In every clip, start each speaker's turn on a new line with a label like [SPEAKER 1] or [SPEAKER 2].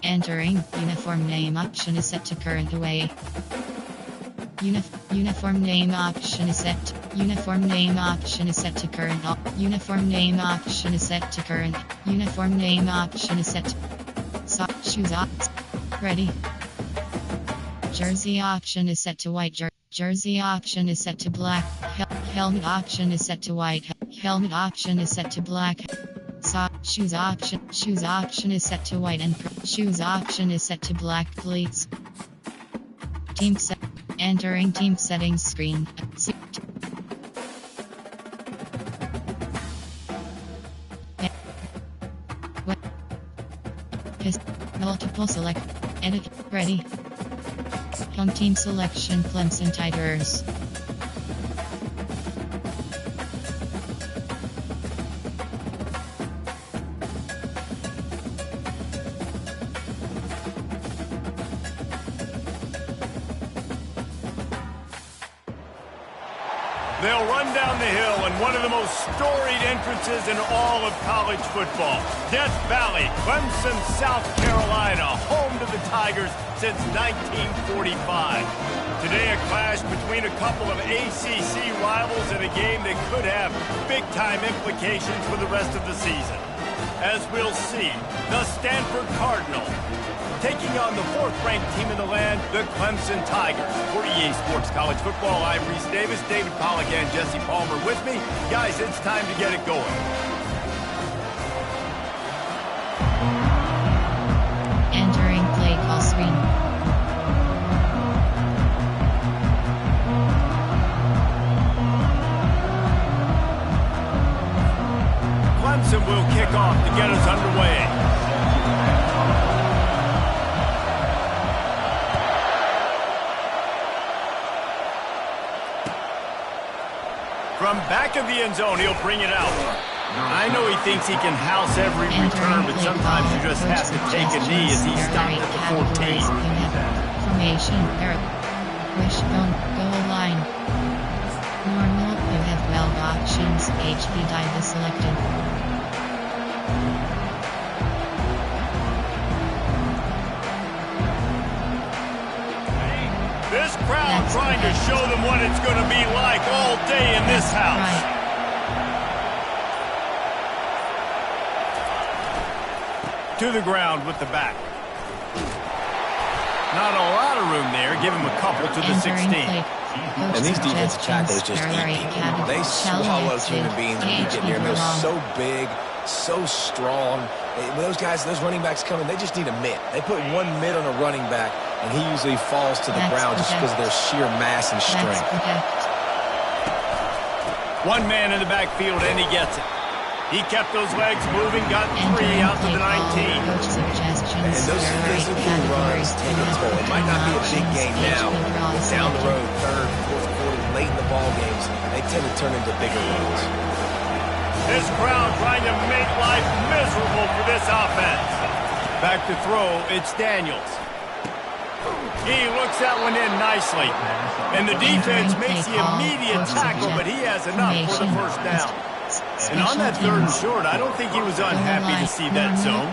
[SPEAKER 1] Entering, uniform name option is set to current away. Uniform name option is set. Uniform name option is set to current. Uniform name option is set to current. Uniform name option is set. Shoes up. Ready. Jersey option is set to white. Jersey option is set to black. Helmet option is set to white. Helmet option is set to black. Shoes option is set to white and shoes option is set to black. Cleats. Team set. Entering team settings screen. Multiple select. Edit. Ready. Home team selection Clemson Tigers.
[SPEAKER 2] They'll run down the hill in one of the most storied entrances in all of college football. Death Valley, Clemson, South Carolina, home to the Tigers since 1945. Today, a clash between a couple of ACC rivals in a game that could have big-time implications for the rest of the season. As we'll see, the Stanford Cardinals taking on the fourth-ranked team in the land, the Clemson Tigers. For EA Sports College Football, I'm Reese Davis, David Pollack, and Jesse Palmer with me. Guys, it's time to get it going.
[SPEAKER 1] Entering play call screen.
[SPEAKER 2] Clemson will kick off to get us underway. From back of the end zone, he'll bring it out. I know he thinks he can house every return, but sometimes you just have to take a knee as he stopped at the 14.
[SPEAKER 1] Formation, error. Wishbone, goal line. Normal, you have 12 options, HP dive is selected.
[SPEAKER 2] This crowd trying to show them what it's going to be like all day in this house.
[SPEAKER 1] Right.
[SPEAKER 2] To the ground with the back. Not a lot of room there. Give him a couple to the 16.
[SPEAKER 3] And these defensive tackles just eat people. They swallow human beings when you get near them. They're so big, so strong. When those guys, those running backs come in, they just need a mitt. They put one mitt on a running back, and he usually falls to the ground just because of their sheer mass and strength.
[SPEAKER 2] One man in the backfield, and he gets it. He kept those legs moving, got 3 out to the 19.
[SPEAKER 3] And those physical runs take a toll. It might not be a big game now, but down the road, third, fourth quarter, late in the ball games, they tend to turn into bigger runs.
[SPEAKER 2] This crowd trying to make life miserable for this offense. Back to throw, it's Daniels. He looks that one in nicely. And the defense makes the immediate tackle, but he has enough for the first down. And on that third and short, I don't think he was unhappy to see that zone.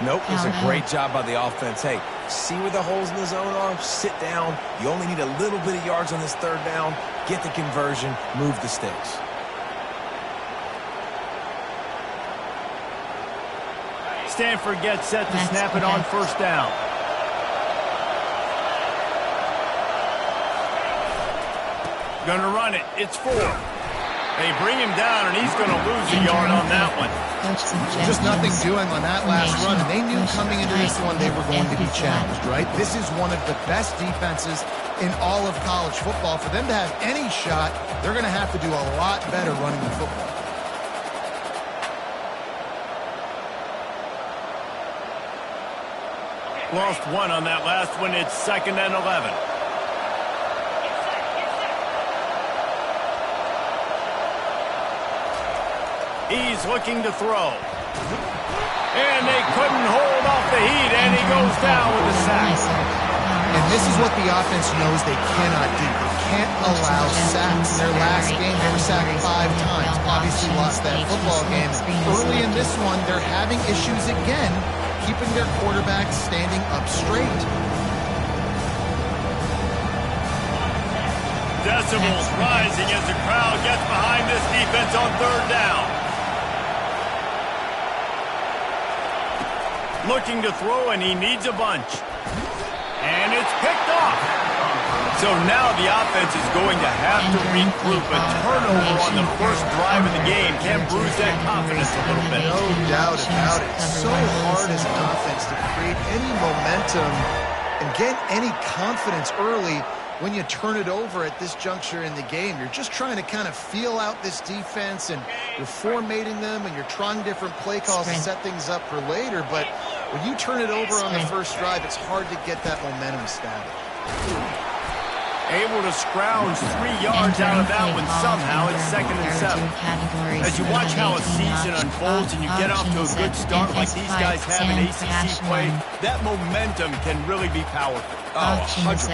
[SPEAKER 3] Nope, it was a great job by the offense. Hey, see where the holes in the zone are? Sit down. You only need a little bit of yards on this third down. Get the conversion. Move the sticks.
[SPEAKER 2] Stanford gets set to snap it on first down. Gonna run it. It's 4. They bring him down, and he's going to lose a yard on that one.
[SPEAKER 4] Just nothing doing on that last run, and they knew coming into this one they were going to be challenged, right? This is one of the best defenses in all of college football. For them to have any shot, they're going to have to do a lot better running the football.
[SPEAKER 2] Lost 1 on that last one. It's 2nd and 11. He's looking to throw. And they couldn't hold off the heat, and he goes down with a sack.
[SPEAKER 4] And this is what the offense knows they cannot do. They can't allow sacks. In their last game, they were sacked 5 times. Obviously lost that football game. Early in this one, they're having issues again, keeping their quarterback standing straight.
[SPEAKER 2] Decibels rising as the crowd gets behind this defense on third down. Looking to throw, and he needs a bunch. And it's picked off. So now the offense is going to have to regroup. A turnover on the first drive of the game can bruise that confidence a little bit.
[SPEAKER 4] No doubt about it. It's so hard as an offense to create any momentum and get any confidence early when you turn it over at this juncture in the game. You're just trying to kind of feel out this defense, and you're formatting them, and you're trying different play calls to set things up for later. But when you turn it over on the first drive, it's hard to get that momentum established.
[SPEAKER 2] Able to scrounge 3 yards out of that one somehow. It's 2nd and 7. As you watch how a season unfolds and you get off to a good start like these guys have in ACC play, that momentum can really be powerful.
[SPEAKER 3] Oh, 100%.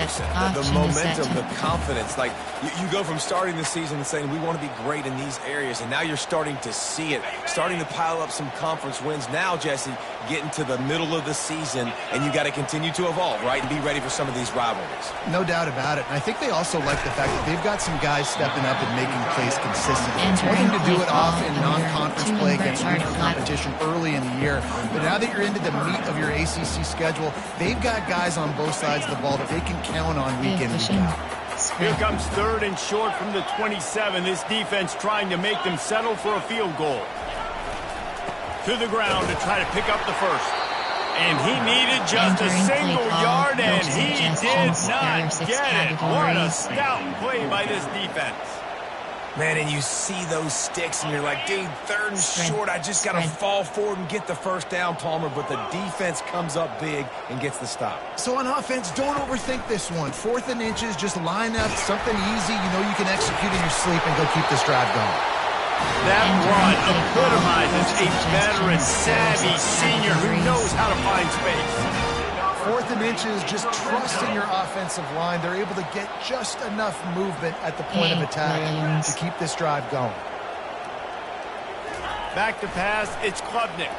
[SPEAKER 3] The momentum, the confidence. Like, you go from starting the season and saying, we want to be great in these areas, and now you're starting to see it, starting to pile up some conference wins. Now, Jesse, getting to the middle of the season, and you got to continue to evolve, right, and be ready for some of these rivalries.
[SPEAKER 4] No doubt about it. And I think they also like the fact that they've got some guys stepping up and making plays consistently. It's one thing to do it off in non-conference play against weaker competition early in the year, but now that you're into the meat of your ACC schedule, they've got guys on both sides of the ball that they can count on week in and week out.
[SPEAKER 2] Here comes 3rd and short from the 27. This defense trying to make them settle for a field goal. To the ground to try to pick up the first. And he needed just a single yard, and he did not get it. What a stout play by this defense.
[SPEAKER 3] Man, and you see those sticks, and you're like, dude, 3rd and short, I just got to fall forward and get the first down, Palmer, but the defense comes up big and gets the stop.
[SPEAKER 4] So on offense, don't overthink this one. 4th and inches, just line up something easy you know you can execute in your sleep and go keep this drive going.
[SPEAKER 2] That run epitomizes a veteran, savvy senior who knows how to find space.
[SPEAKER 4] 4th and inches, just trust in your offensive line. They're able to get just enough movement at the point of attack to keep this drive going.
[SPEAKER 2] Back to pass, it's Klubnik.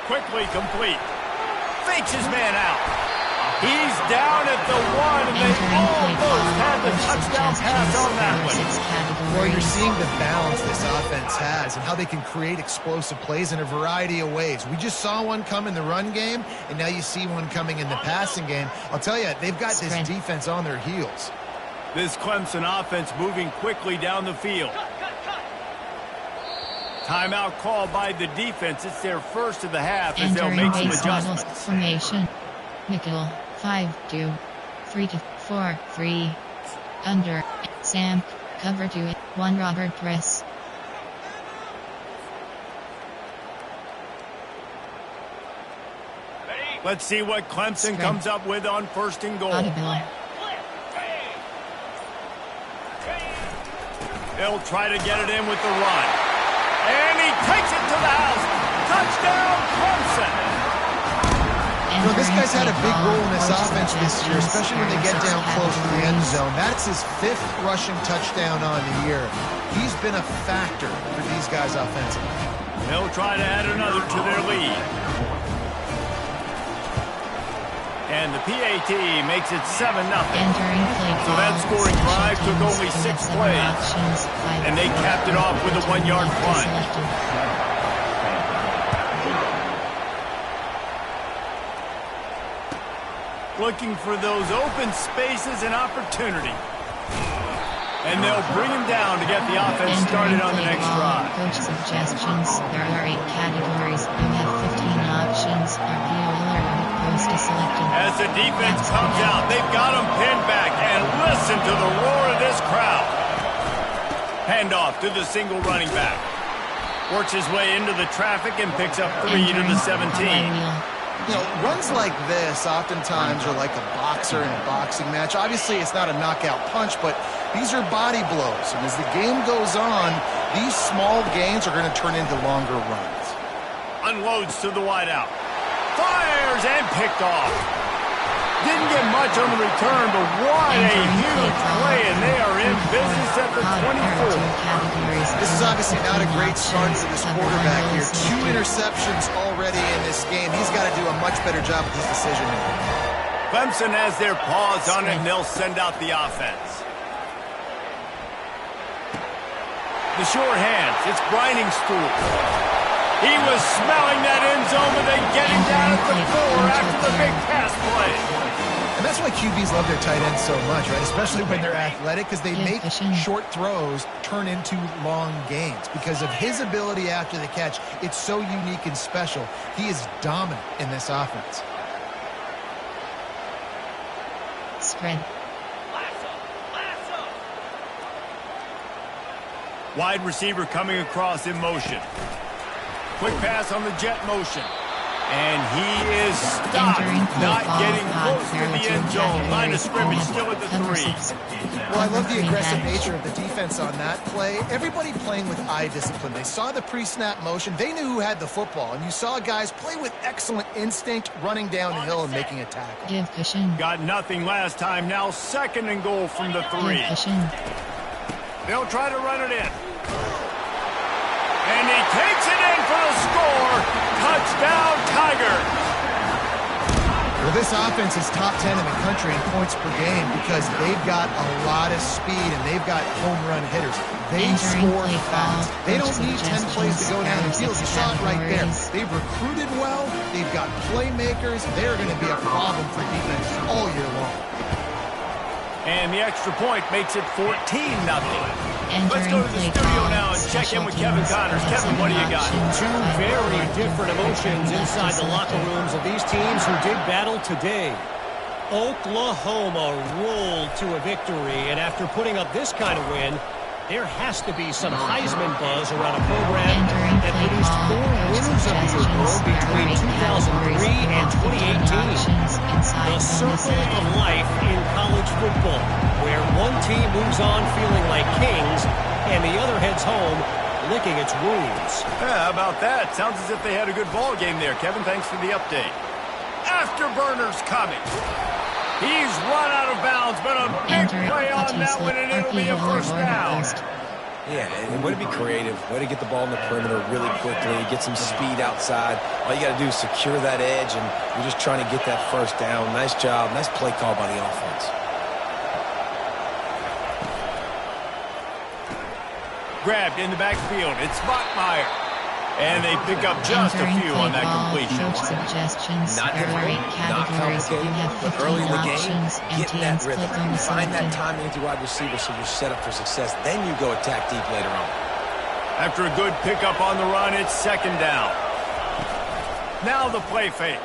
[SPEAKER 2] Quickly complete. Fakes his man out. He's down at the 1, and they almost had the touchdown pass on that one.
[SPEAKER 4] Well, you're seeing the balance this offense has and how they can create explosive plays in a variety of ways. We just saw one come in the run game, and now you see one coming in the passing game. I'll tell you, they've got this defense on their heels.
[SPEAKER 2] This Clemson offense moving quickly down the field. Timeout called by the defense. It's their first of the half as they'll make some adjustments.
[SPEAKER 1] Formation. Nickel. 5-2. 3-4. 3. Under. Sam. Cover 2. 1 Robert press.
[SPEAKER 2] Let's see what Clemson comes up with on 1st and goal. They'll try to get it in with the run. And he takes it to the house. Touchdown, Clemson.
[SPEAKER 4] You know, this guy's had a big role in this offense this year, especially when they get down close to the end zone. That's his 5th rushing touchdown on the year. He's been a factor for these guys offensively.
[SPEAKER 2] They'll try to add another to their lead. And the PAT makes it 7-0. So that scoring drive took only 6 plays. And they capped it off with a 1-yard plunge. Looking for those open spaces and opportunity. And they'll bring him down to get the offense started on the next drive.
[SPEAKER 1] Coach suggestions. There are 8 categories. You have 15 options. RPO alert. Post is selected.
[SPEAKER 2] As the defense comes out, they've got him pinned back. And listen to the roar of this crowd. Handoff to the single running back. Works his way into the traffic and picks up 3 to the 17.
[SPEAKER 4] You know, runs like this oftentimes are like a boxer in a boxing match. Obviously, it's not a knockout punch, but these are body blows. And as the game goes on, these small gains are going to turn into longer runs.
[SPEAKER 2] Unloads to the wideout. Fires and picked off. Didn't get much on the return, but what a huge play, and they are in business at the 24.
[SPEAKER 4] This is obviously not a great start for this quarterback here. 2 interceptions already in this game. He's got to do a much better job with his decision making.
[SPEAKER 2] Clemson has their paws on it, and they'll send out the offense. The short hands, it's grinding stool. He was smelling that end zone, but they get him down at the 4 after the big pass play.
[SPEAKER 4] And that's why QBs love their tight ends so much, right? Especially when they're athletic, because they make short throws turn into long gains. Because of his ability after the catch, it's so unique and special. He is dominant in this offense.
[SPEAKER 1] Spread.
[SPEAKER 2] Wide receiver coming across in motion. Quick pass on the jet motion. And he is stopped, not getting close to the end zone. Line of scrimmage still at the 3.
[SPEAKER 4] Well, I love the aggressive nature of the defense on that play. Everybody playing with eye discipline. They saw the pre-snap motion. They knew who had the football. And you saw guys play with excellent instinct, running down the hill and making a tackle.
[SPEAKER 1] Give cushion.
[SPEAKER 2] Got nothing last time. Now 2nd and goal from the 3. They'll try to run it in. And he takes it in for the score. Touchdown, Tigers.
[SPEAKER 4] Well, this offense is top 10 in the country in points per game because they've got a lot of speed and they've got home run hitters. They score fast. They don't need 10 plays to go down the field. You saw it right there. They've recruited well. They've got playmakers. They're going to be a problem for defenses all year long.
[SPEAKER 2] And the extra point makes it 14-0. Let's go to the studio now and check in with Kevin Connors. Kevin, what do you got?
[SPEAKER 5] 2 very different emotions inside the locker rooms of these teams who did battle today. Oklahoma rolled to a victory, and after putting up this kind of win, there has to be some Heisman buzz around a program that produced 4 winners of the world between 2003 and 2018. The circle of life in college football, where one team moves on feeling like kings and the other heads home licking its wounds.
[SPEAKER 2] Yeah, how about that? Sounds as if they had a good ball game there, Kevin. Thanks for the update. Afterburner's coming. He's run out of bounds, but a big play on that one, and it'll be a first down.
[SPEAKER 3] Yeah, and way to be creative, way to get the ball in the perimeter really quickly, get some speed outside. All you got to do is secure that edge, and you're just trying to get that first down. Nice job, nice play call by the offense.
[SPEAKER 2] Grabbed in the backfield, it's Bachmeier. And they pick up just a few on that completion.
[SPEAKER 1] Suggestions
[SPEAKER 3] Not difficult, not complicated, but early in the game, get that rhythm. Find that timing with your wide receiver so you're set up for success. Then you go attack deep later on.
[SPEAKER 2] After a good pickup on the run, it's 2nd down. Now the play fake.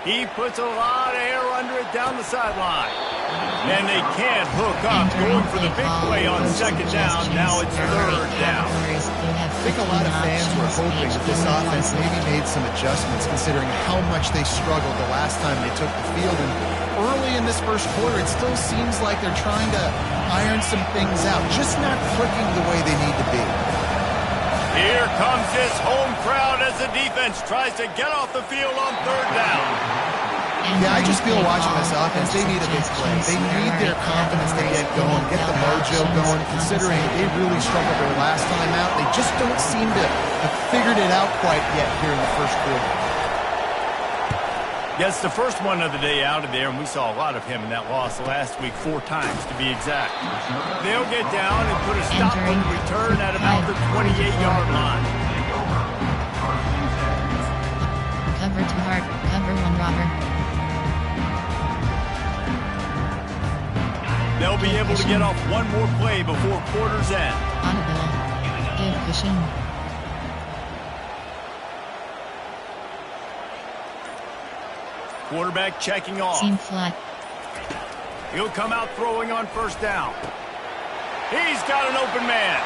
[SPEAKER 2] He puts a lot of air under it down the sideline. And they can't hook up, going for the big play on 2nd down. Now it's 3rd down.
[SPEAKER 4] I think a lot of fans were hoping that this offense maybe made some adjustments considering how much they struggled the last time they took the field. And early in this first quarter, it still seems like they're trying to iron some things out, just not clicking the way they need to be.
[SPEAKER 2] Here comes this home crowd as the defense tries to get off the field on 3rd down.
[SPEAKER 4] Yeah, I just feel watching this offense, they need a big play. They need their confidence to get going, get the mojo going, considering they really struggled their last time out. They just don't seem to have figured it out quite yet here in the first quarter.
[SPEAKER 2] Yes, the first one of the day out of there, and we saw a lot of him in that loss last week, 4 times to be exact. They'll get down and put a stop on the return at about the 28-yard line.
[SPEAKER 1] Cover to Hart, cover 1 Robert.
[SPEAKER 2] They'll be able to get off one more play before quarter's end.
[SPEAKER 1] On a bill. Give cushion.
[SPEAKER 2] Quarterback checking off.
[SPEAKER 1] Seam flat.
[SPEAKER 2] He'll come out throwing on 1st down. He's got an open man.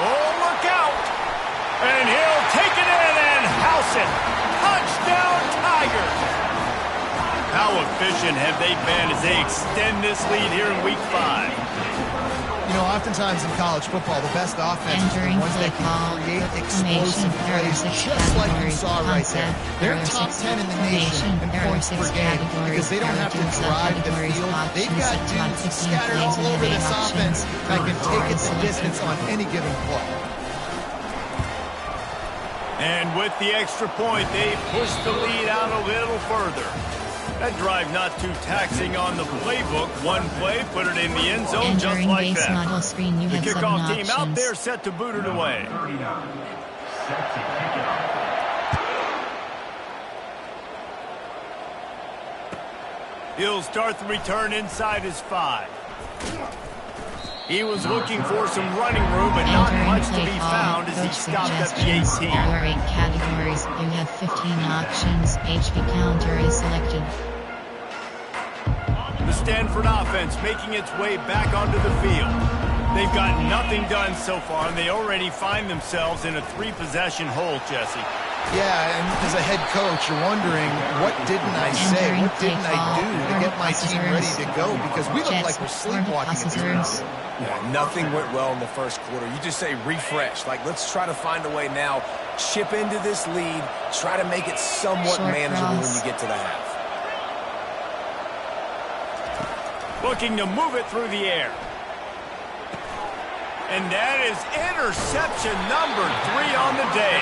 [SPEAKER 2] Oh, look out. And he'll take it in and house it. Touchdown, Tigers. How efficient have they been as they extend this lead here in Week 5?
[SPEAKER 4] You know, oftentimes in college football, the best offense is the ones that can create explosive plays, just like you saw right there. They're top 10 in the nation in points per game because they don't have to drive the field. They've got dudes scattered all over this offense that can take it the distance on any given play.
[SPEAKER 2] And with the extra point, they push the lead out a little further. That drive not too taxing on the playbook. One play, put it in the end zone just like that. The kickoff team out there set to boot it away. He'll start the return inside his 5. He was looking for some running room, but not much to be found as he stopped at the 18.
[SPEAKER 1] There are 8 categories. You have 15 options. HP counter is selected.
[SPEAKER 2] The Stanford offense making its way back onto the field. They've got nothing done so far, and they already find themselves in a 3-possession hole, Jesse.
[SPEAKER 4] Yeah, and as a head coach, you're wondering, what didn't I say? What didn't I do to get my team ready to go? Because we look like we're sleepwalking at this point.
[SPEAKER 3] Yeah, nothing went well in the first quarter. You just say refresh. Like, let's try to find a way now. Chip into this lead. Try to make it somewhat manageable when you get to the half.
[SPEAKER 2] Looking to move it through the air. And that is interception number 3 on the day.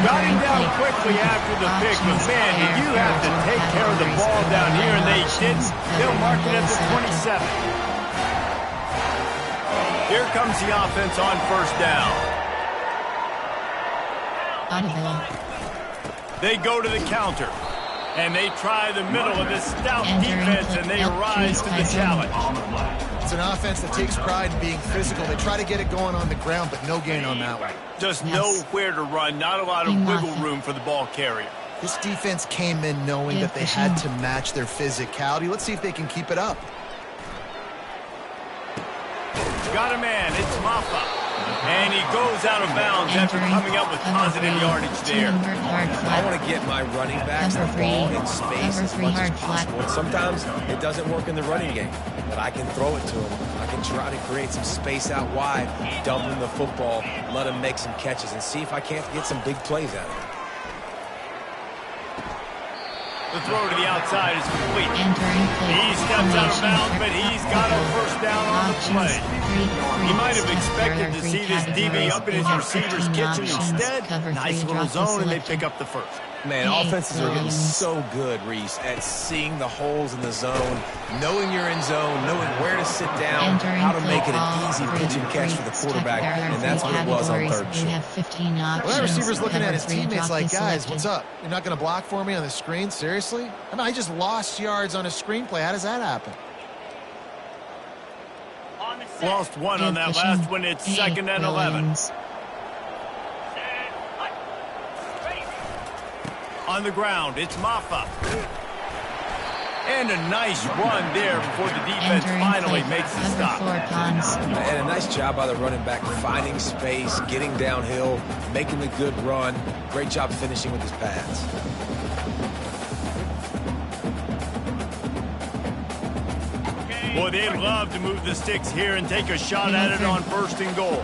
[SPEAKER 2] Got him down quickly after the pick, but man, did you have to take care of the ball down here, and they didn't. They'll mark it at the 27. Here comes the offense on first down. They go to the counter, and they try the middle of this stout defense, and they rise to the challenge.
[SPEAKER 4] It's an offense that takes pride in being physical. They try to get it going on the ground, but no gain on that one.
[SPEAKER 2] Just nowhere to run, not a lot of wiggle room for the ball carrier.
[SPEAKER 4] This defense came in knowing that they had to match their physicality. Let's see if they can keep it up.
[SPEAKER 2] Got a man, it's Maffa. And he goes out of bounds after coming up with positive yardage there.
[SPEAKER 3] I want to get my running backs the ball in space as much as possible. And sometimes it doesn't work in the running game, but I can throw it to him. I can try to create some space out wide, dump him the football, let him make some catches, and see if I can't get some big plays out of him.
[SPEAKER 2] The throw to the outside is complete. He steps out of bounds, but he's got a first down on the play. He might have expected to see this DB up in his receiver's kitchen. Instead, nice little zone, and they pick up the first.
[SPEAKER 3] Man, offenses are getting so good, Reese, at seeing the holes in the zone, knowing you're in zone, knowing where to sit down, how to make it an easy pitch and catch for the quarterback, and that's what it was on third and short.
[SPEAKER 4] Well, that receiver's looking at his teammates like, guys, what's up? You're not going to block for me on the screen? Seriously? I mean, I just lost yards on a screenplay. How does that happen?
[SPEAKER 2] Lost one on that last one. It's 2nd and 11. On the ground, it's Maffa. And a nice run there before the defense finally makes the stop.
[SPEAKER 3] And a nice job by the running back, finding space, getting downhill, making the good run. Great job finishing with his pads.
[SPEAKER 2] Boy, they'd love to move the sticks here and take a shot at it on 1st and goal.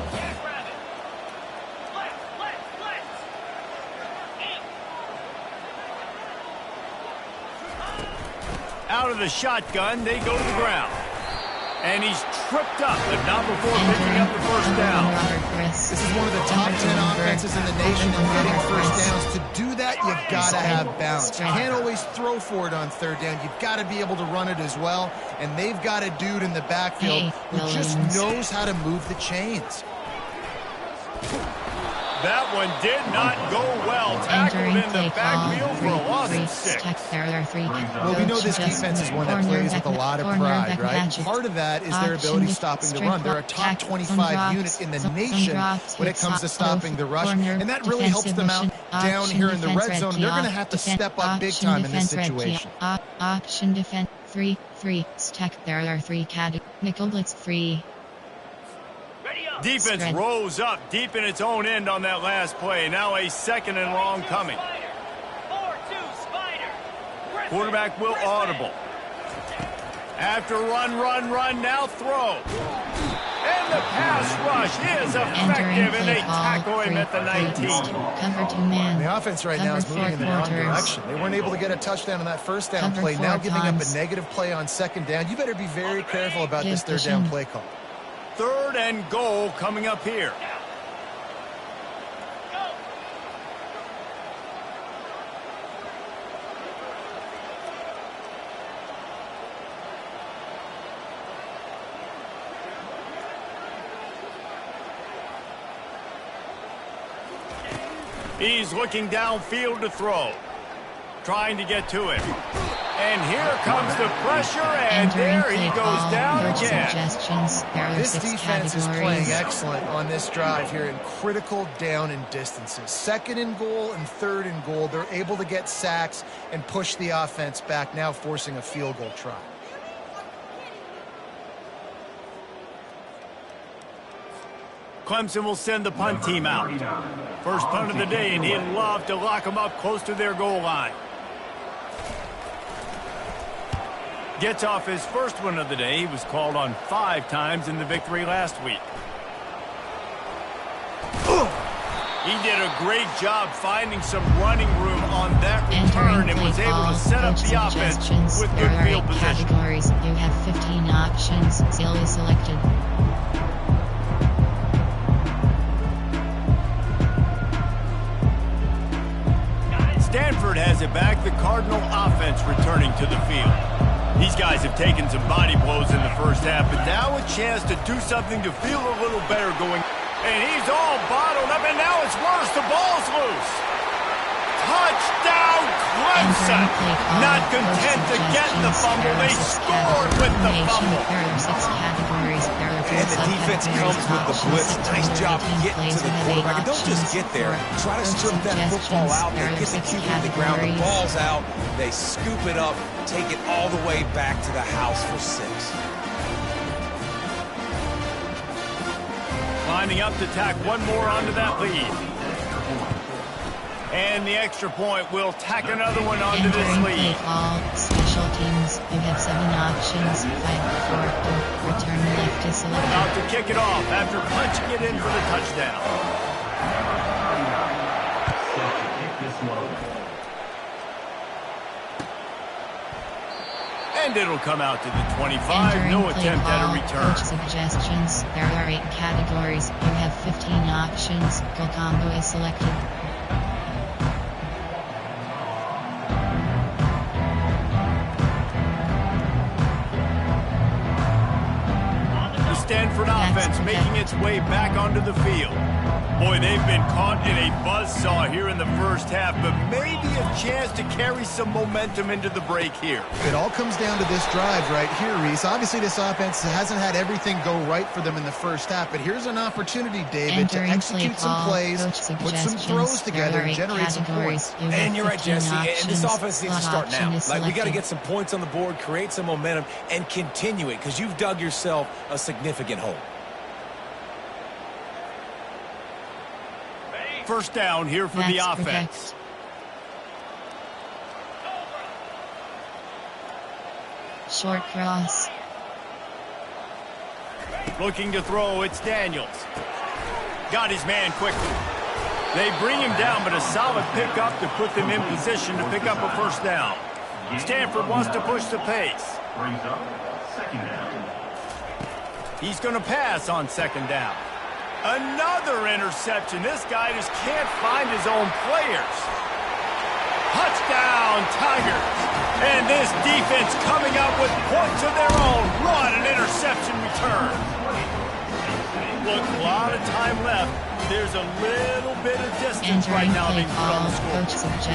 [SPEAKER 2] Out of the shotgun, they go to the ground. And he's tripped up, but not before picking up the first down.
[SPEAKER 4] This is one of the top 10 offenses in the nation in getting first downs. To do that, you've got to have balance. You can't always throw for it on 3rd down. You've got to be able to run it as well. And they've got a dude in the backfield who just knows how to move the chains.
[SPEAKER 2] That one did not go well. Tackled in the backfield for a loss of 6.
[SPEAKER 4] Well, we know this defense is one that plays with a lot of pride, right? Part of that is their ability stopping the run. They're a top 25 unit in the nation when it comes to stopping the rush, and that really helps them out down here in the red zone. They're going to have to step up big time in this situation.
[SPEAKER 1] Option defense 3, stack. There are 3 nickel blitz free.
[SPEAKER 2] Defense rose up deep in its own end on that last play. Now a 2nd and long coming. Quarterback will audible. After run, now throw. And the pass rush is effective, and they tackle him at the 19.
[SPEAKER 1] Cover 2 man.
[SPEAKER 4] The offense right now is moving in the wrong direction. They weren't able to get a touchdown on that first down play. Now giving up a negative play on second down. You better be very careful about this third down play call.
[SPEAKER 2] 3rd and goal coming up here. He's looking downfield to throw. Trying to get to it. And here comes the pressure, and there he goes down again.
[SPEAKER 4] This defense is playing excellent on this drive here in critical down and distances. 2nd and goal and 3rd and goal. They're able to get sacks and push the offense back, now forcing a field goal try.
[SPEAKER 2] Clemson will send the punt team out. First punt of the day, and he'd love to lock them up close to their goal line. Gets off his first one of the day. He was called on 5 times in the victory last week. He did a great job finding some running room on that return and was able to set up the offense with good field position.
[SPEAKER 1] Categories. You have 15 options. Still selected.
[SPEAKER 2] Stanford has it back. The Cardinal offense returning to the field. These guys have taken some body blows in the first half, but now a chance to do something to feel a little better going. And he's all bottled up, and now it's worse. The ball's loose. Touchdown, Clemson! Not content to get the fumble, they scored with the fumble.
[SPEAKER 3] And the defense comes with the blitz. Nice job getting to the quarterback. And don't just get there. Try to strip that football out. They get the QB to the ground. The ball's out. They scoop it up, take it all the way back to the house for 6.
[SPEAKER 2] Lining up to tack one more onto that lead. And the extra point will tack another one onto this lead.
[SPEAKER 1] Special teams, you have 7 options. 5, 4, return left is selected.
[SPEAKER 2] About to kick it off after punching it in for the touchdown. And it'll come out to the 25. No attempt at a return.
[SPEAKER 1] Coach suggestions. There are 8 categories. You have 15 options. Go combo is selected.
[SPEAKER 2] Stanford offense making its way back onto the field. Boy, they've been caught in a buzzsaw here in the first half, but maybe a chance to carry some momentum into the break here.
[SPEAKER 4] It all comes down to this drive right here, Reese. Obviously, this offense hasn't had everything go right for them in the first half, but here's an opportunity, David, to execute some plays, put some throws together, and generate some points.
[SPEAKER 3] And you're right, Jesse, and this offense needs to start now. Like, we got to get some points on the board, create some momentum, and continue it, because you've dug yourself a significant hole.
[SPEAKER 2] First down here for the offense.
[SPEAKER 1] Short cross.
[SPEAKER 2] Looking to throw, it's Daniels. Got his man quickly. They bring him down, but a solid pickup to put them in position to pick up a first down. Stanford wants to push the pace. He's going to pass on second down. Another interception. This guy just can't find his own players. Touchdown, Tigers. And this defense coming up with points of their own. What an interception return. Look, a lot of time left. There's a little bit of distance right now being put on the score.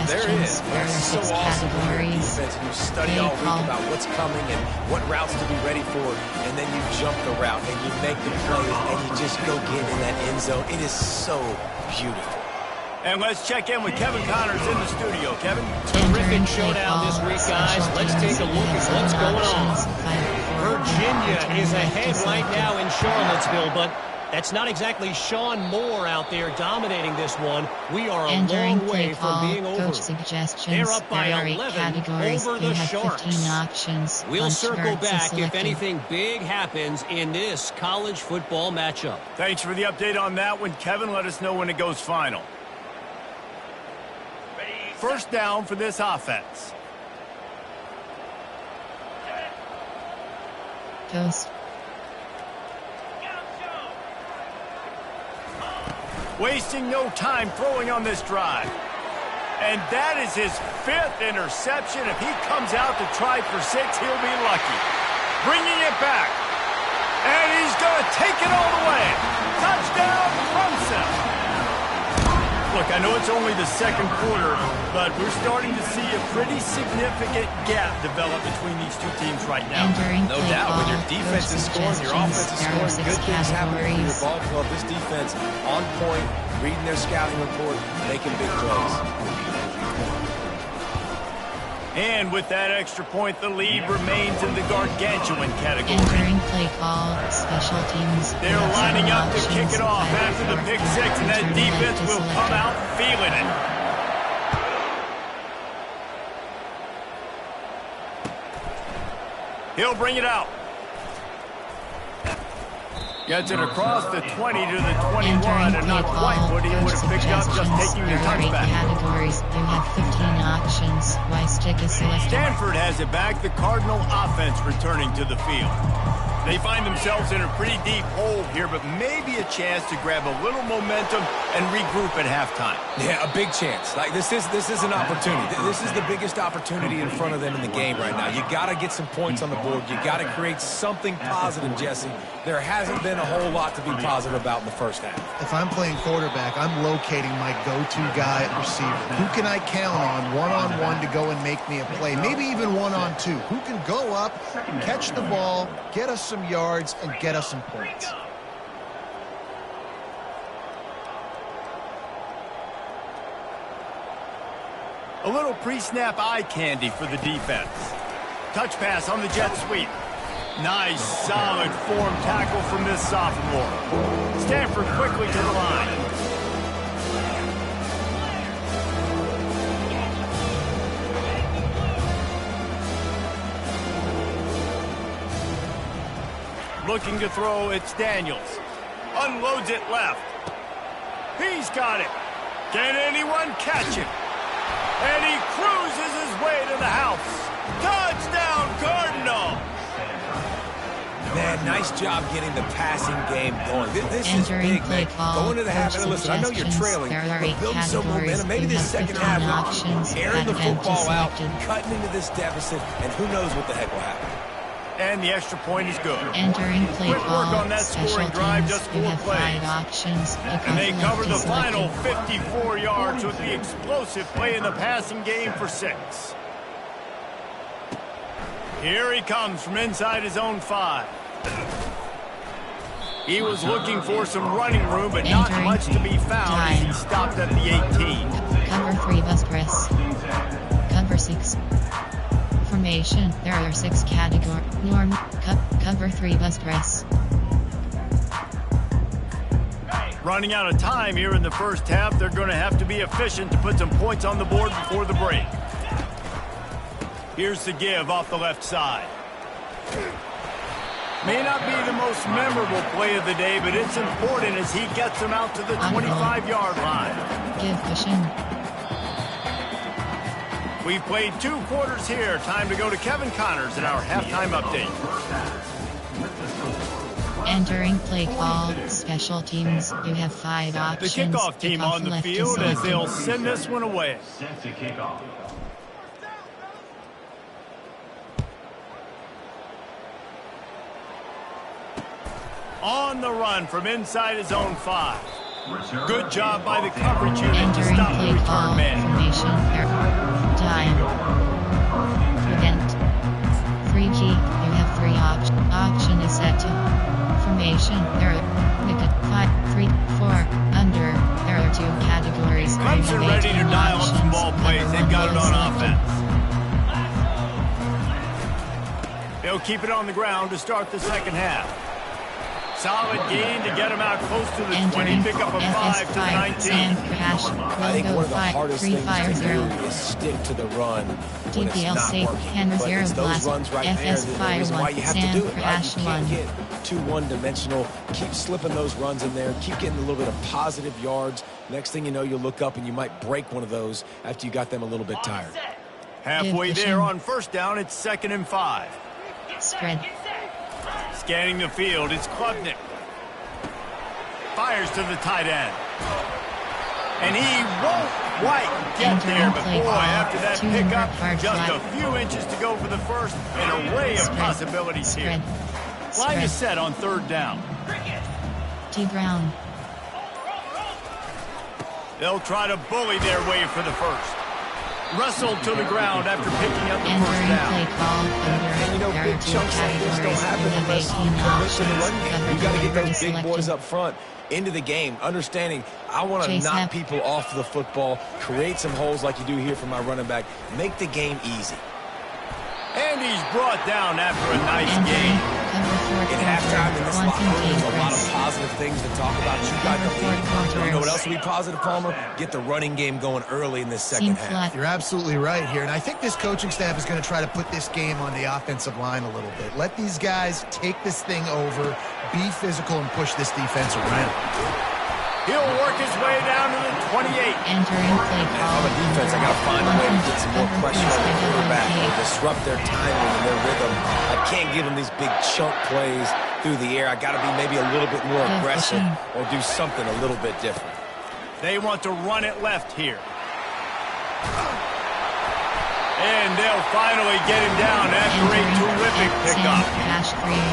[SPEAKER 3] There is. It's so awesome to hear defense, and you study all week about what's coming and what routes to be ready for, and then you jump the route and you make the plays and you just go get in that end zone. It is so beautiful.
[SPEAKER 2] And let's check in with Kevin Connors in the studio. Kevin?
[SPEAKER 5] Terrific showdown this week, guys. Let's take a look at what's going on. Virginia is ahead right now in Charlottesville, but That's not exactly Sean Moore out there dominating this one. We are a long way from being over.
[SPEAKER 1] Coach suggestions.
[SPEAKER 5] They're up by
[SPEAKER 1] there are
[SPEAKER 5] 11
[SPEAKER 1] categories.
[SPEAKER 5] over
[SPEAKER 1] You
[SPEAKER 5] the
[SPEAKER 1] have
[SPEAKER 5] Sharks.
[SPEAKER 1] 15 options.
[SPEAKER 5] We'll circle back if
[SPEAKER 1] selected.
[SPEAKER 5] anything big happens in this college football matchup.
[SPEAKER 2] Thanks for the update on that one, Kevin. Let us know when it goes final. First down for this offense.
[SPEAKER 1] Toast.
[SPEAKER 2] Wasting no time throwing on this drive. And that is his 5th interception. If he comes out to try for 6, he'll be lucky. Bringing it back. And he's going to take it all the way. Touchdown, Clemson. Look, I know it's only the second quarter, but we're starting to see a pretty significant gap develop between these two teams right now.
[SPEAKER 3] No doubt, when your defense is scoring, your offense is scoring, good things happen for your ball club. This defense on point, reading their scouting report, making big plays.
[SPEAKER 2] And with that extra point, the lead remains in the gargantuan category.
[SPEAKER 1] Entering play call, special teams.
[SPEAKER 2] They're lining up to kick it off after the pick 6, and that defense will come out feeling it. He'll bring it out. Gets it across the 20 to the 21, and not quite what he would have picked up just taking the touchback.
[SPEAKER 1] Categories. You have 15 options. Why stick is selected.
[SPEAKER 2] Stanford has it back. The Cardinal offense returning to the field. They find themselves in a pretty deep hole here, but maybe a chance to grab a little momentum and regroup at halftime.
[SPEAKER 3] Yeah, a big chance. Like this is an opportunity. This is the biggest opportunity in front of them in the game right now. You got to get some points on the board. You got to create something positive, Jesse. There hasn't been a whole lot to be positive about in the first half.
[SPEAKER 4] If I'm playing quarterback, I'm locating my go-to guy at receiver. Who can I count on one-on-one to go and make me a play? Maybe even one-on-two. Who can go up, catch the ball, get us some yards, and get us some points?
[SPEAKER 2] A little pre-snap eye candy for the defense. Touch pass on the jet sweep. Nice, solid form tackle from this sophomore. Stanford quickly to the line. Looking to throw, it's Daniels. Unloads it left. He's got it. Can anyone catch him? And he cruises his way to the house. Touchdown, Cardinal!
[SPEAKER 3] Man, nice job getting the passing game going. This is big, man. Going to the half. And listen, I know you're trailing, but building some momentum. Maybe this second half, airing the football out, cutting into this deficit, and who knows what the heck will happen.
[SPEAKER 2] And the extra point is good.
[SPEAKER 1] Entering play
[SPEAKER 2] Quick work on that scoring drive, just 4 plays.
[SPEAKER 1] Options.
[SPEAKER 2] And they cover the final 54 yards with the explosive play in the passing game for 6. Here he comes from inside his own 5. He was looking for some running room, but not much to be found as he stopped at the 18.
[SPEAKER 1] Cover 3 bus press. Cover 6. Formation. There are 6 categories. Norm. Cover 3 bus press.
[SPEAKER 2] Running out of time here in the first half. They're going to have to be efficient to put some points on the board before the break. Here's the give off the left side. May not be the most memorable play of the day, but it's important as he gets them out to the 25-yard line.
[SPEAKER 1] Give cushion.
[SPEAKER 2] We've played 2 quarters here. Time to go to Kevin Connors in our halftime update.
[SPEAKER 1] Entering play call, special teams. You have 5 options.
[SPEAKER 2] The kickoff team on the field as they'll send this one away.
[SPEAKER 6] Set to kick off.
[SPEAKER 2] On the run from inside his own 5. Good job by the coverage unit to stop the return man.
[SPEAKER 1] Formation. Time. Event. 3G. You have 3 options. Option is set to formation. There are 5, 3, 4. Under. There are 2 categories.
[SPEAKER 2] Clemson ready to dial up some ball plays. They've got it on offense. They'll keep it on the ground to start the second half. Solid gain to get him out close to the 20. Pick up a 5 to the 19.
[SPEAKER 3] I think one of the hardest things to do is stick to the run when it's not working. But it's those runs right there that the reason why you have to do it, right? You can't get too one-dimensional. Keep slipping those runs in there. Keep getting a little bit of positive yards. Next thing you know, you look up and you might break one of those after you got them a little bit tired.
[SPEAKER 2] Halfway there on first down, it's 2nd and 5.
[SPEAKER 1] Spread.
[SPEAKER 2] Scanning the field, it's Klubnik. Fires to the tight end. And he won't quite get there, but boy, after that pickup, just a few inches to go for the first, an array of possibilities here. Line is set on 3rd down.
[SPEAKER 1] T. Brown.
[SPEAKER 2] They'll try to bully their way for the first. Wrestled to the ground after picking up the first down.
[SPEAKER 3] And you know, big chunks like this don't happen unless you commit to the run game. You got to get those big boys up front into the game, understanding I want to knock people off the football, create some holes like you do here for my running back, make the game easy.
[SPEAKER 2] And he's brought down after a nice game.
[SPEAKER 3] In halftime in this locker room, there's a lot of positive things to talk about. You got the lead. You know what else will be positive, Palmer? Get the running game going early in this second half.
[SPEAKER 4] You're absolutely right here. And I think this coaching staff is going to try to put this game on the offensive line a little bit. Let these guys take this thing over, be physical, and push this defense around.
[SPEAKER 2] He'll work his way down to the 28.
[SPEAKER 1] Entering play call.
[SPEAKER 3] On the defense, I got to find a way to get some more pressure on the quarterback and disrupt their timing and their rhythm. I can't give them these big chunk plays through the air. I got to be maybe a little bit more aggressive or do something a little bit different.
[SPEAKER 2] They want to run it left here. And they'll finally get him down after a terrific pickup.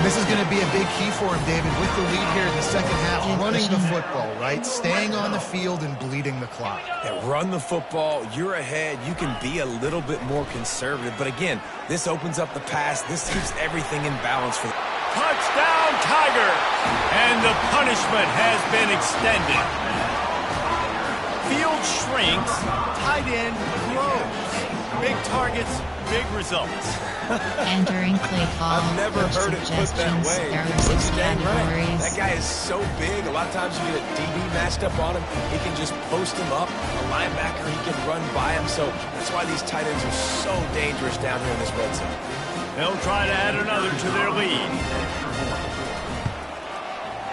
[SPEAKER 4] This is going to be a big key for him, David, with the lead here in the second half. Running the football, right? Staying on the field and bleeding the clock.
[SPEAKER 3] Yeah, run the football. You're ahead. You can be a little bit more conservative. But again, this opens up the pass. This keeps everything in balance for the
[SPEAKER 2] touchdown, Tiger! And the punishment has been extended. Field shrinks, tight end grows. Big targets, big results.
[SPEAKER 1] Entering play call.
[SPEAKER 3] I've never heard it put that way.
[SPEAKER 1] There are 6 categories.
[SPEAKER 3] That guy is so big. A lot of times you get a DB matched up on him. He can just post him up. A linebacker, he can run by him. So that's why these tight ends are so dangerous down here in this red zone.
[SPEAKER 2] They'll try to add another to their lead.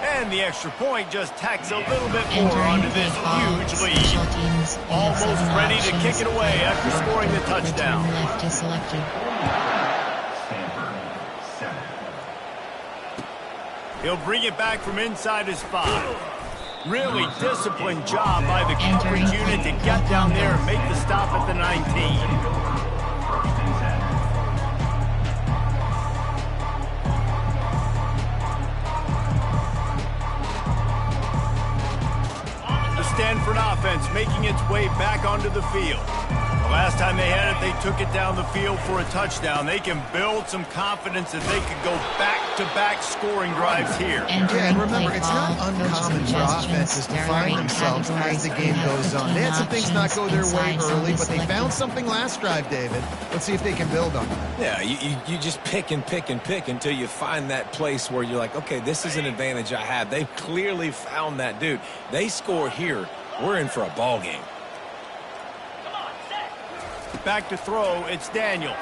[SPEAKER 2] And the extra point just tacks a little bit more onto this huge lead. Almost ready to kick it away after scoring the touchdown.
[SPEAKER 1] Left is selected.
[SPEAKER 2] He'll bring it back from inside his 5. Really disciplined job by the coverage unit to get down there and make the stop at the 19. Stanford offense making its way back onto the field. The last time they had it, they took it down the field for a touchdown. They can build some confidence that they could go back-to-back scoring drives here.
[SPEAKER 4] And remember, it's not uncommon for offenses to find themselves as the game goes on. They had some things not go their way early, but they found something last drive, David. Let's see if they can build on it.
[SPEAKER 3] Yeah, you just pick and pick and pick until you find that place where you're like, okay, this is an advantage I have. They've clearly found that, dude. They score here. We're in for a ball game.
[SPEAKER 2] Back to throw, it's Daniels.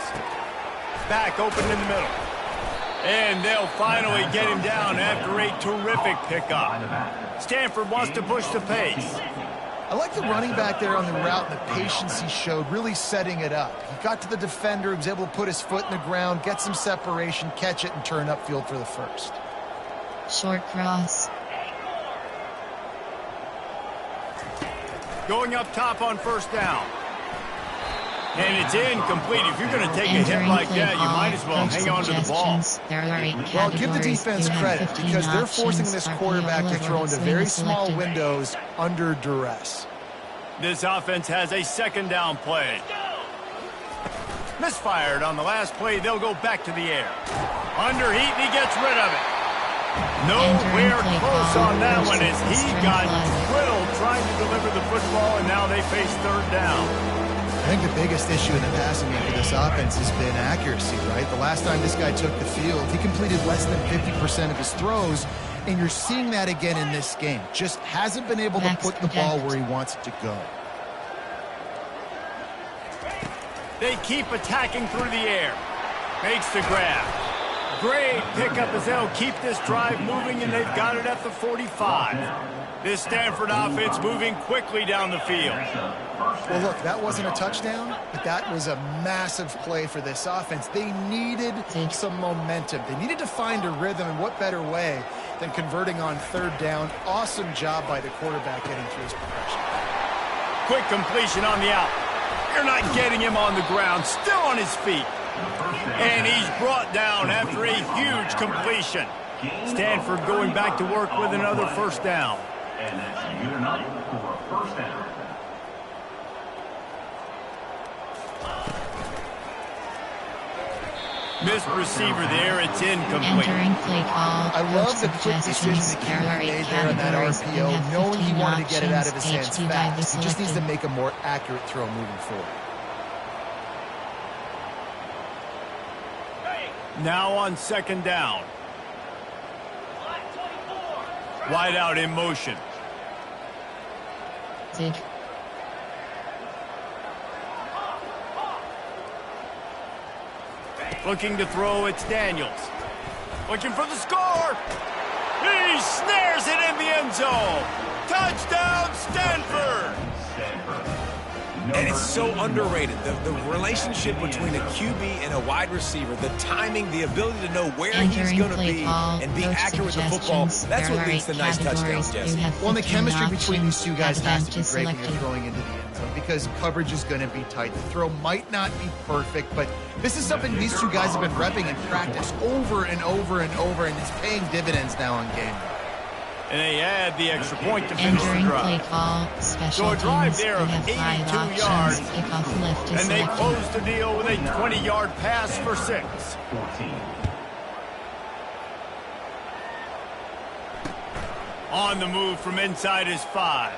[SPEAKER 2] Back open in the middle. And they'll finally get him down after a terrific pickup. Stanford wants to push the pace.
[SPEAKER 4] I like the running back there on the route and the patience he showed, really setting it up. He got to the defender, he was able to put his foot in the ground, get some separation, catch it, and turn upfield for the first.
[SPEAKER 1] Short cross.
[SPEAKER 2] Going up top on first down. And it's incomplete. If you're going to take a hit like that, you might as well hang on to the ball.
[SPEAKER 4] Well, give the defense credit because they're forcing this quarterback to throw into very small windows under duress.
[SPEAKER 2] This offense has a second down play. Misfired on the last play. They'll go back to the air. Under heat, and he gets rid of it. Nowhere close on that one as he got drilled trying to deliver the football, and now they face third down.
[SPEAKER 4] I think the biggest issue in the passing game for this offense has been accuracy, right? The last time this guy took the field, he completed less than 50% of his throws, and you're seeing that again in this game. Just hasn't been able to put the ball where he wants it to go.
[SPEAKER 2] They keep attacking through the air. Makes the grab. Great pickup as they'll keep this drive moving, and they've got it at the 45. This Stanford offense moving quickly down the field.
[SPEAKER 4] Well, look, that wasn't a touchdown, but that was a massive play for this offense. They needed some momentum. They needed to find a rhythm, and what better way than converting on third down. Awesome job by the quarterback getting through his progression.
[SPEAKER 2] Quick completion on the out. You're not getting him on the ground, still on his feet. And he's brought down after a huge completion. Stanford going back to work with another first down.
[SPEAKER 6] And that's unit up for a first down.
[SPEAKER 2] Missed receiver there, it's incomplete.
[SPEAKER 1] Entering play call.
[SPEAKER 4] I love the quick decision that he made there on that RPO, knowing he wanted to get it out of his hands fast. He just needs to make a more accurate throw moving forward.
[SPEAKER 2] Now on second down. Wide out in motion.
[SPEAKER 1] Zig.
[SPEAKER 2] Looking to throw, it's Daniels. Looking for the score. He snares it in the end zone. Touchdown, Stanford.
[SPEAKER 3] And it's so underrated. The relationship between a QB and a wide receiver, the timing, the ability to know where he's going to be and be accurate with the football, that's what leads to nice touchdowns, Jesse.
[SPEAKER 4] Well, the chemistry between these two guys has to be great when you're throwing into the end zone because coverage is going to be tight. The throw might not be perfect, but this is something these two guys have been repping in practice over and over and over, and it's paying dividends now on game day.
[SPEAKER 2] And they add the extra point to finish the
[SPEAKER 1] Entering
[SPEAKER 2] drive.
[SPEAKER 1] play call, special
[SPEAKER 2] So a drive
[SPEAKER 1] teams.
[SPEAKER 2] there
[SPEAKER 1] We
[SPEAKER 2] of
[SPEAKER 1] have
[SPEAKER 2] 82
[SPEAKER 1] 5 options.
[SPEAKER 2] yards.
[SPEAKER 1] Kickoff left is
[SPEAKER 2] And they
[SPEAKER 1] selected.
[SPEAKER 2] close the deal with a 20-yard pass for 6.
[SPEAKER 6] 14.
[SPEAKER 2] On the move from inside his 5.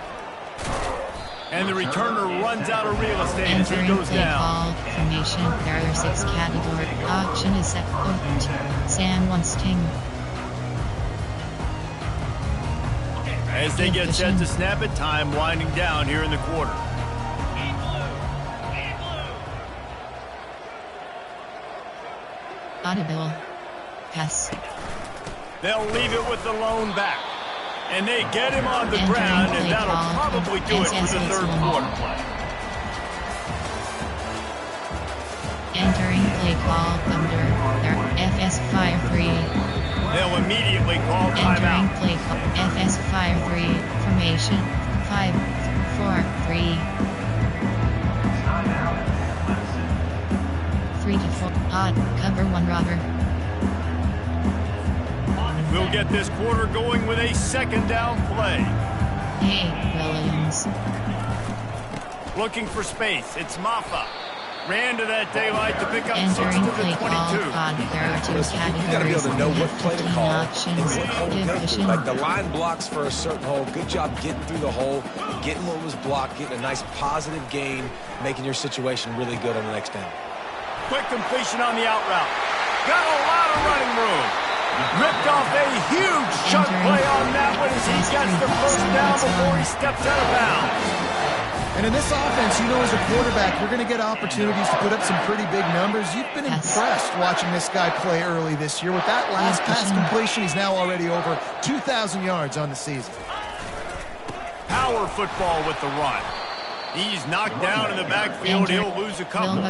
[SPEAKER 2] And the returner runs out of real estate as he
[SPEAKER 1] Entering
[SPEAKER 2] goes
[SPEAKER 1] play
[SPEAKER 2] down.
[SPEAKER 1] call, formation. There are 6 category. Option is set. Sam wants ting.
[SPEAKER 2] As they get set to snap it, time winding down here in the quarter.
[SPEAKER 1] Audible. Pass.
[SPEAKER 2] They'll leave it with the lone back. And they get him on the ground, and that'll probably do it for the third quarter.
[SPEAKER 1] Entering play call, Thunder. Their FS Fire 3.
[SPEAKER 2] They'll immediately call
[SPEAKER 1] Entering
[SPEAKER 2] timeout.
[SPEAKER 1] play call, FS Fire 3. Formation. 5, 4, 3. 3 to 4. Odd. Cover 1 robber.
[SPEAKER 2] We'll get this quarter going with a second down play.
[SPEAKER 1] Hey, Williams.
[SPEAKER 2] Looking for space. It's Maffa. Ran to that daylight to pick up 6
[SPEAKER 1] Entering
[SPEAKER 2] to the
[SPEAKER 1] play
[SPEAKER 2] 22.
[SPEAKER 1] call, Odd. There are 2
[SPEAKER 3] Listen,
[SPEAKER 1] categories.
[SPEAKER 3] you got to be able to know what play to
[SPEAKER 1] 15
[SPEAKER 3] call and
[SPEAKER 1] options.
[SPEAKER 3] what hole to go through.
[SPEAKER 1] Division.
[SPEAKER 3] Like the line blocks for a certain hole. Good job getting through the hole, getting what was blocked, getting a nice positive gain, making your situation really good on the next down.
[SPEAKER 2] Quick completion on the out route. Got a lot of running room. Ripped off a huge chunk play on that one as he gets the first down before he steps out of bounds.
[SPEAKER 4] And in this offense, you know as a quarterback, you're going to get opportunities to put up some pretty big numbers. You've been impressed watching this guy play early this year. With that last pass completion, he's now already over 2,000 yards on the season.
[SPEAKER 2] Power football with the run. He's knocked down in the backfield. He'll lose a couple.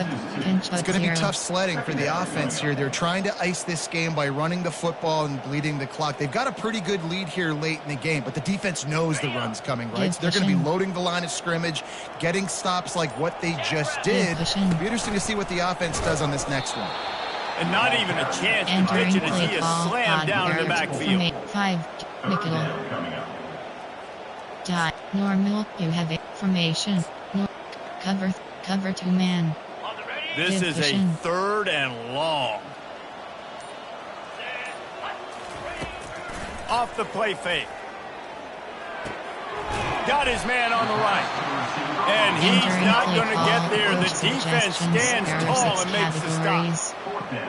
[SPEAKER 4] It's going to be tough sledding for the offense here. They're trying to ice this game by running the football and bleeding the clock. They've got a pretty good lead here late in the game, but the defense knows the run's coming, right? So they're going to be loading the line of scrimmage, getting stops like what they just did. It'll be interesting to see what the offense does on this next one.
[SPEAKER 2] And not even a chance to pitch it as he is slammed down in the backfield.
[SPEAKER 1] 5, nickel. Dot. Normal, you have a formation. Cover 2 man.
[SPEAKER 2] This is a 3rd and long. Off the play fake. got his man on the right. And he's not going to get there. The defense stands tall and makes the stop.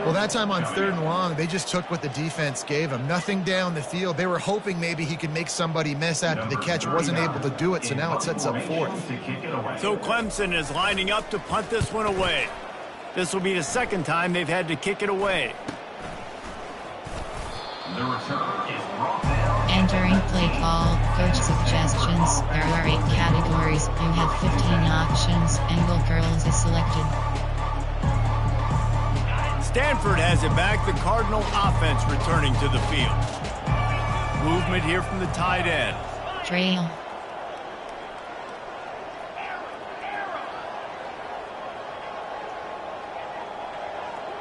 [SPEAKER 4] Well, that time on 3rd and long, they just took what the defense gave him. Nothing down the field. They were hoping maybe he could make somebody miss after the catch. Wasn't able to do it, so now it sets up 4th.
[SPEAKER 2] So Clemson is lining up to punt this one away. This will be the 2nd time they've had to kick it away.
[SPEAKER 1] Entering play call, coach suggestions. There are 8 categories. You have 15 options. Angle curls is selected.
[SPEAKER 2] Stanford has it back. The Cardinal offense returning to the field. Movement here from the tight end.
[SPEAKER 1] Trail.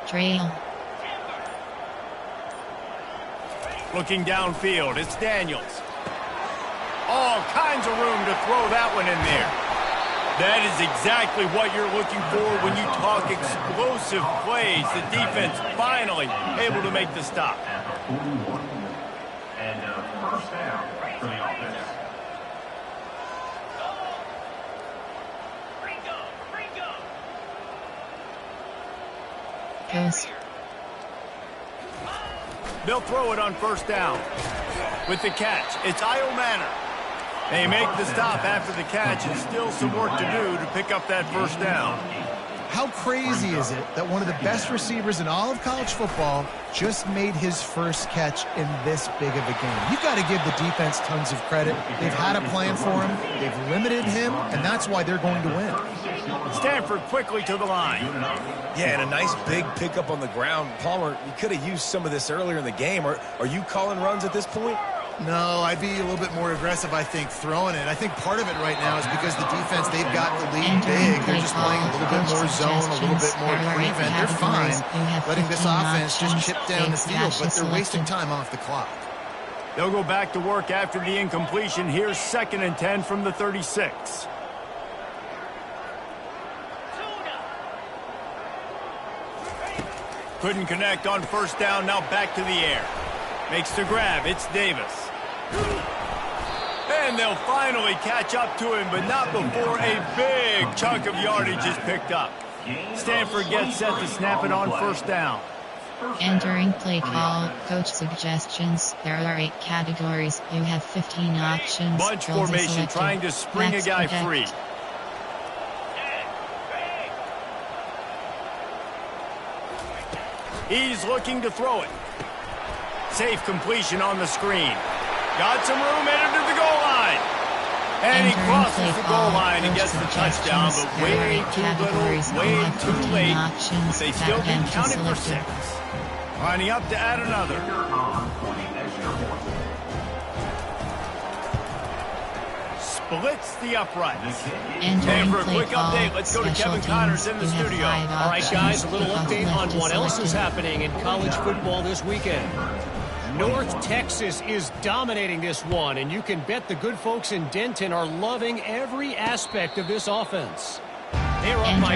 [SPEAKER 1] Trail.
[SPEAKER 2] Looking downfield, it's Daniels. All kinds of room to throw that one in there. That is exactly what you're looking for when you talk explosive plays. The defense finally able to make the stop.
[SPEAKER 6] And first down for the offense.
[SPEAKER 1] Goes.
[SPEAKER 2] They'll throw it on 1st down. With the catch, it's Io Manor. They make the stop after the catch, and still some work to do to pick up that 1st down.
[SPEAKER 4] How crazy is it that one of the best receivers in all of college football just made his first catch in this big of a game? You've got to give the defense tons of credit. They've had a plan for him. They've limited him, and that's why they're going to win.
[SPEAKER 2] Stanford quickly to the line.
[SPEAKER 3] Yeah, and a nice big pickup on the ground. Palmer, you could have used some of this earlier in the game. Are you calling runs at this point?
[SPEAKER 4] No, I'd be a little bit more aggressive, I think, throwing it. I think part of it right now is because the defense, they've got the lead big. They're just playing a little bit more zone, a little bit more prevent. They're fine letting this offense just chip down the field, but they're wasting time off the clock.
[SPEAKER 2] They'll go back to work after the incompletion. Here's 2nd and 10 from the 36. Couldn't connect on 1st down, now back to the air. Makes the grab, it's Davis. And they'll finally catch up to him, but not before a big chunk of yardage is picked up. Stanford gets set to snap it on 1st down.
[SPEAKER 1] Entering play call, coach suggestions. There are 8 categories. You have 15 options.
[SPEAKER 2] Bunch
[SPEAKER 1] Drills
[SPEAKER 2] formation
[SPEAKER 1] selected.
[SPEAKER 2] trying to spring
[SPEAKER 1] Backs
[SPEAKER 2] a guy
[SPEAKER 1] protect.
[SPEAKER 2] free. He's looking to throw it. Safe completion on the screen. Got some room, headed to the goal line. And he crosses the goal line and gets the touchdown, but way too little, way too late. But they still get counted for 6. Lining up to add another. Splits the uprights. And for a quick update, let's go to Kevin Connors in the studio.
[SPEAKER 5] All right, guys, a little update on what else is happening in college football this weekend. North Texas is dominating this one, and you can bet the good folks in Denton are loving every aspect of this offense. They're up by